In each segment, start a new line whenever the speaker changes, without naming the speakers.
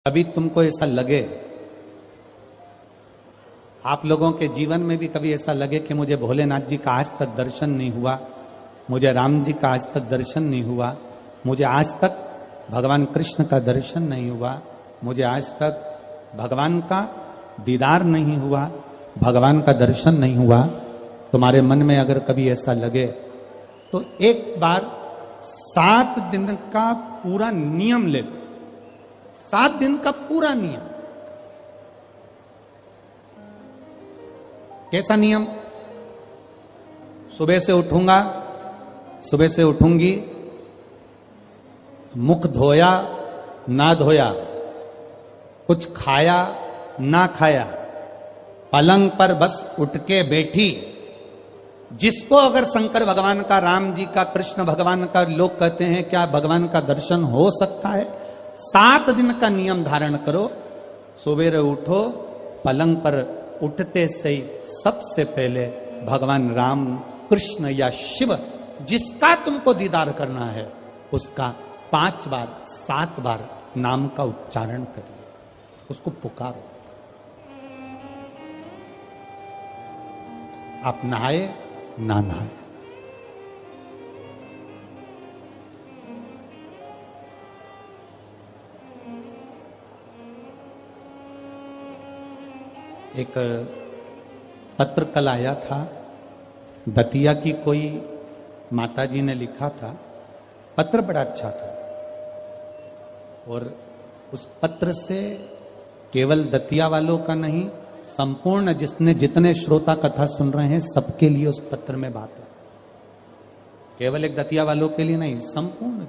कभी तुमको ऐसा लगे, आप लोगों के जीवन में भी कभी ऐसा लगे कि मुझे भोलेनाथ जी का आज तक दर्शन नहीं हुआ, मुझे राम जी का आज तक दर्शन नहीं हुआ, मुझे आज तक भगवान कृष्ण का दर्शन नहीं हुआ, मुझे आज तक भगवान का दीदार नहीं हुआ, भगवान का दर्शन नहीं हुआ, तुम्हारे मन में अगर कभी ऐसा लगे तो एक बार 7 दिन का पूरा नियम ले लो। 7 दिन का पूरा नियम। कैसा नियम? सुबह से उठूंगा, सुबह से उठूंगी, मुख धोया ना धोया, कुछ खाया ना खाया, पलंग पर बस उठ के बैठी। जिसको अगर शंकर भगवान का, राम जी का, कृष्ण भगवान का, लोग कहते हैं क्या भगवान का दर्शन हो सकता है? 7 दिन का नियम धारण करो। सुबह उठो, पलंग पर उठते से ही सबसे पहले भगवान राम, कृष्ण या शिव जिसका तुमको दीदार करना है उसका 5 बार 7 बार नाम का उच्चारण करिए, उसको पुकारो। आप नहाए ना नहाए, एक पत्र कल आया था, दतिया की कोई माताजी ने लिखा था। पत्र बड़ा अच्छा था और उस पत्र से केवल दतिया वालों का नहीं, संपूर्ण जितने श्रोता कथा सुन रहे हैं सबके लिए उस पत्र में बात है। केवल एक दतिया वालों के लिए नहीं, संपूर्ण।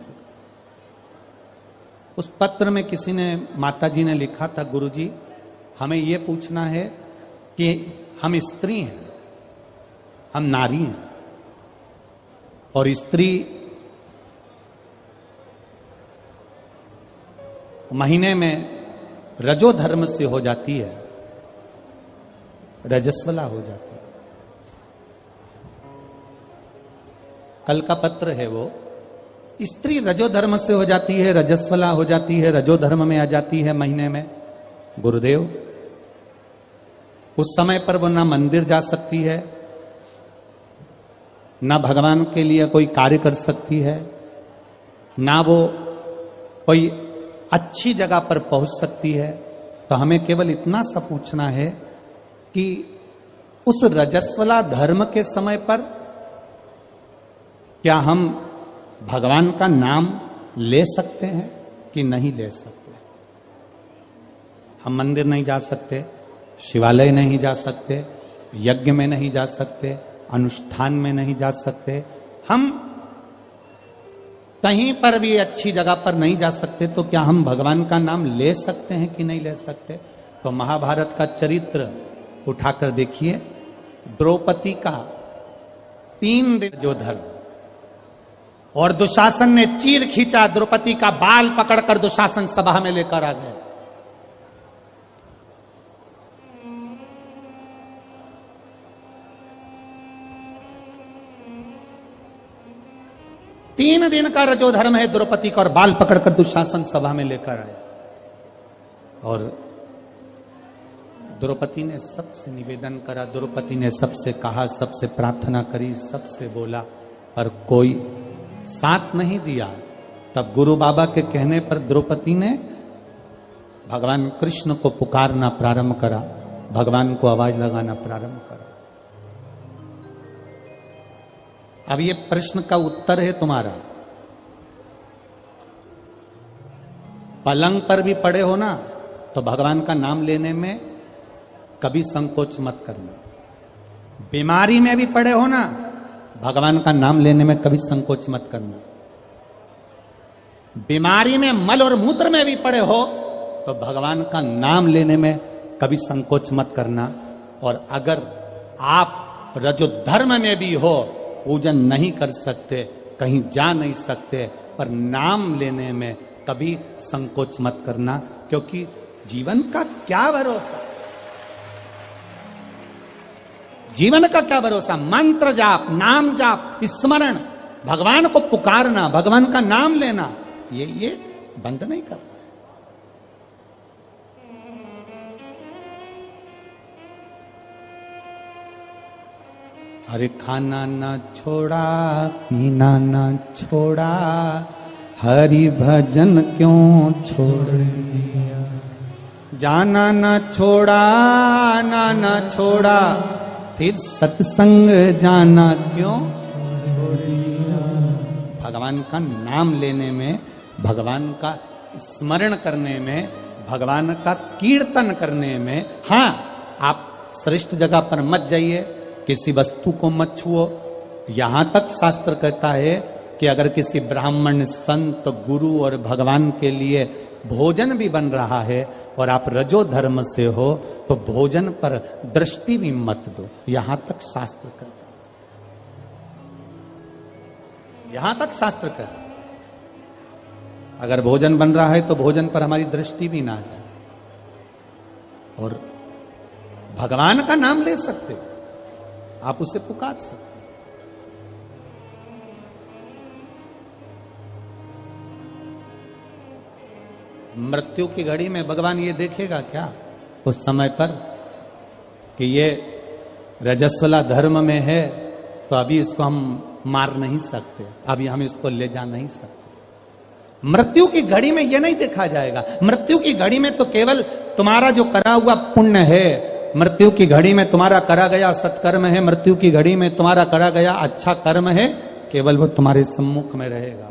उस पत्र में किसी ने, माताजी ने लिखा था, गुरुजी हमें यह पूछना है कि हम स्त्री हैं, हम नारी हैं, और स्त्री महीने में रजो धर्म से हो जाती है, रजस्वला हो जाती है। कल का पत्र है वो, स्त्री रजो धर्म से हो जाती है, रजस्वला हो जाती है, रजो धर्म में आ जाती है महीने में। गुरुदेव उस समय पर वो ना मंदिर जा सकती है, ना भगवान के लिए कोई कार्य कर सकती है, ना वो कोई अच्छी जगह पर पहुंच सकती है। तो हमें केवल इतना सा पूछना है कि उस रजस्वला धर्म के समय पर क्या हम भगवान का नाम ले सकते हैं कि नहीं ले सकते? हम मंदिर नहीं जा सकते, शिवालय नहीं जा सकते, यज्ञ में नहीं जा सकते, अनुष्ठान में नहीं जा सकते, हम कहीं पर भी अच्छी जगह पर नहीं जा सकते, तो क्या हम भगवान का नाम ले सकते हैं कि नहीं ले सकते? तो महाभारत का चरित्र उठाकर देखिए, द्रौपदी का 3 दिन जो धर्म, और दुशासन ने चीर खींचा, द्रौपदी का बाल पकड़कर दुशासन सभा में लेकर आ गए। तीन दिन का रजो धर्म है द्रौपदी का, और बाल पकड़कर दुशासन सभा में लेकर आए। और द्रौपदी ने सबसे निवेदन करा, द्रौपदी ने सबसे कहा, सबसे प्रार्थना करी, सबसे बोला, पर कोई साथ नहीं दिया। तब गुरु बाबा के कहने पर द्रौपदी ने भगवान कृष्ण को पुकारना प्रारंभ करा, भगवान को आवाज लगाना प्रारंभ करा। अब ये प्रश्न का उत्तर है तुम्हारा। पलंग पर भी पड़े हो ना, तो भगवान का नाम लेने में कभी संकोच मत करना। बीमारी में भी पड़े हो ना, भगवान का नाम लेने में कभी संकोच मत करना। बीमारी में, मल और मूत्र में भी पड़े हो, तो भगवान का नाम लेने में कभी संकोच मत करना। और अगर आप रजो धर्म में भी हो, पूजन नहीं कर सकते, कहीं जा नहीं सकते, पर नाम लेने में कभी संकोच मत करना, क्योंकि जीवन का क्या भरोसा, जीवन का क्या भरोसा। मंत्र जाप, नाम जाप, स्मरण, भगवान को पुकारना, भगवान का नाम लेना, ये बंद नहीं करना। अरे खाना ना छोड़ा, पीना ना छोड़ा, हरि भजन क्यों छोड़ दिया। जाना ना छोड़ा, आना ना छोड़ा, फिर सत्संग जाना क्यों छोड़ दिया। भगवान का नाम लेने में, भगवान का स्मरण करने में, भगवान का कीर्तन करने में, हाँ आप श्रेष्ठ जगह पर मत जाइए, किसी वस्तु को मत छुओ। यहां तक शास्त्र कहता है कि अगर किसी ब्राह्मण, संत, गुरु और भगवान के लिए भोजन भी बन रहा है और आप रजो धर्म से हो तो भोजन पर दृष्टि भी मत दो। यहां तक शास्त्र कहता है, यहां तक शास्त्र कहता है। अगर भोजन बन रहा है तो भोजन पर हमारी दृष्टि भी ना जाए। और भगवान का नाम ले सकते हो, आप उसे पुकार सकते हो। मृत्यु की घड़ी में भगवान ये देखेगा क्या उस समय पर कि ये रजस्वला धर्म में है, तो अभी इसको हम मार नहीं सकते, अभी हम इसको ले जा नहीं सकते। मृत्यु की घड़ी में यह नहीं देखा जाएगा। मृत्यु की घड़ी में तो केवल तुम्हारा जो करा हुआ पुण्य है, मृत्यु की घड़ी में तुम्हारा करा गया सत्कर्म है, मृत्यु की घड़ी में तुम्हारा करा गया अच्छा कर्म है, केवल वो तुम्हारे सम्मुख में रहेगा।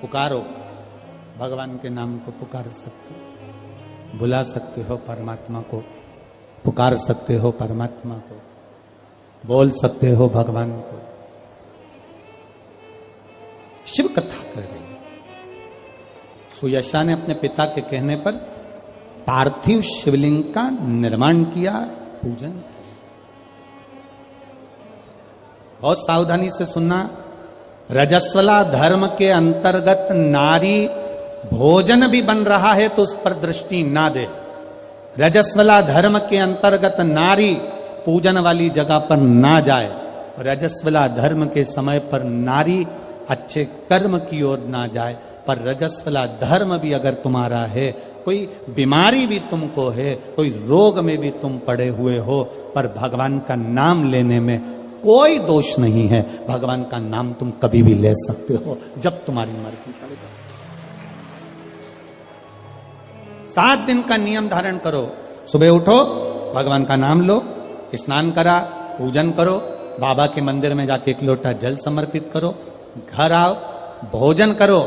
पुकारो, भगवान के नाम को पुकार सकते हो, बुला सकते हो परमात्मा को, पुकार सकते हो परमात्मा को, बोल सकते हो भगवान को। शिव कथा कह रही है। सुयशा ने अपने पिता के कहने पर पार्थिव शिवलिंग का निर्माण किया, पूजन किया। बहुत सावधानी से सुनना। रजस्वला धर्म के अंतर्गत नारी भोजन भी बन रहा है तो उस पर दृष्टि ना दे। रजस्वला धर्म के अंतर्गत नारी पूजन वाली जगह पर ना जाए। रजस्वला धर्म के समय पर नारी अच्छे कर्म की ओर ना जाए। पर रजस्वला धर्म भी अगर तुम्हारा है, कोई बीमारी भी तुमको है, कोई रोग में भी तुम पड़े हुए हो, पर भगवान का नाम लेने में कोई दोष नहीं है। भगवान का नाम तुम कभी भी ले सकते हो जब तुम्हारी मर्जी पड़ेगा। 7 दिन का नियम धारण करो। सुबह उठो, भगवान का नाम लो, स्नान करा, पूजन करो, बाबा के मंदिर में जाके 1 लोटा जल समर्पित करो, घर आओ, भोजन करो।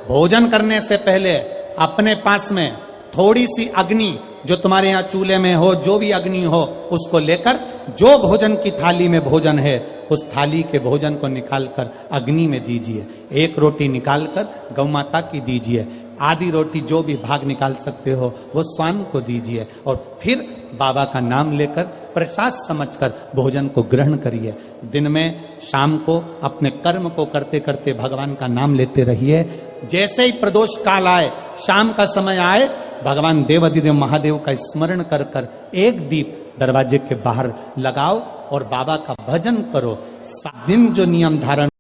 भोजन करने से पहले अपने पास में थोड़ी सी अग्नि, जो तुम्हारे यहां चूल्हे में हो, जो भी अग्नि हो, उसको लेकर जो भोजन की थाली में भोजन है उस थाली के भोजन को निकालकर अग्नि में दीजिए। 1 रोटी निकालकर गौ माता की दीजिए, आधी रोटी जो भी भाग निकाल सकते हो वो स्वान को दीजिए, और फिर बाबा का नाम लेकर प्रसाद समझकर भोजन को ग्रहण करिए। दिन में, शाम को अपने कर्म को करते करते भगवान का नाम लेते रहिए। जैसे ही प्रदोष काल आए, शाम का समय आए, भगवान देवाधिदेव महादेव का स्मरण कर कर 1 दीप दरवाजे के बाहर लगाओ और बाबा का भजन करो। 7 दिन जो नियम धारण